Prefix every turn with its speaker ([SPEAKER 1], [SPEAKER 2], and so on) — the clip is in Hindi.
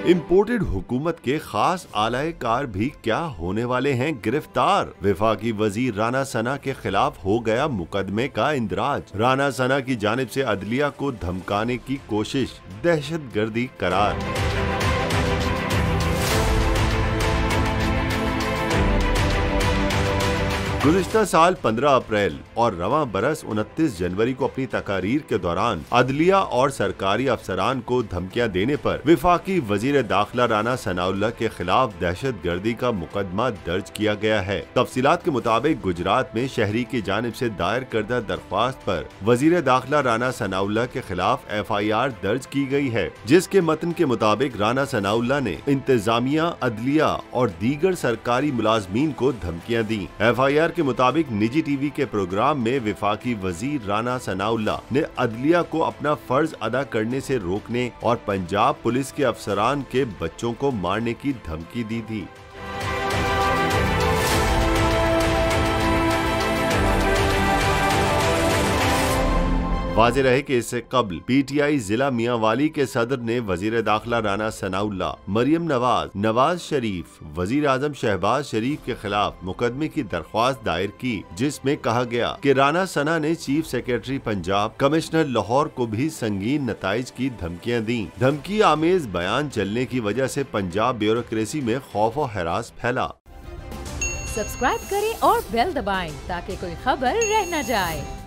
[SPEAKER 1] इम्पोर्टेड हुकूमत के खास आलाकार भी क्या होने वाले हैं गिरफ्तार। वफाकी वजीर राना सना के खिलाफ हो गया मुकदमे का इंदराज। राना सना की जानिब से अदलिया को धमकाने की कोशिश दहशतगर्दी करार। गुज़िश्ता साल 15 अप्रैल और रवां बरस 29 जनवरी को अपनी तकारीर के दौरान अदलिया और सरकारी अफसरान को धमकियां देने पर वफाकी वजीर दाखिला राना सनाउल्लाह के खिलाफ दहशतगर्दी का मुकदमा दर्ज किया गया है। तफसीलात के मुताबिक गुजरात में शहरी की जानिब से दायर करदा दरख्वास्त पर वजीर दाखिला राना सनाउल्लाह के खिलाफ FIR दर्ज की गई है, जिसके मतन के मुताबिक राना सनाउल्लाह ने इंतजामिया, अदलिया और दीगर सरकारी मुलाजमीन को धमकियां दी। FIR के मुताबिक निजी टीवी के प्रोग्राम में वफाकी वजीर राना सनाउल्लाह ने अदलिया को अपना फर्ज अदा करने से रोकने और पंजाब पुलिस के अफसरान के बच्चों को मारने की धमकी दी थी। वाज़ेह रहे कि इससे कबल PTI जिला मियांवाली के सदर ने वजीर दाखिला राना सनाउल्लाह, मरियम नवाज, नवाज शरीफ, वजीर आजम शहबाज शरीफ के खिलाफ मुकदमे की दरख्वास्त दायर की, जिसमें कहा गया कि राना सना ने chief secretary Punjab, commissioner Lahore को भी संगीन नताइज की धमकियां दी। धमकी आमेज बयान चलने की वजह से पंजाब ब्यूरोक्रेसी में खौफ और हरास फैला।
[SPEAKER 2] सब्सक्राइब करें और बेल दबाएं ताकि कोई खबर रह न जाए।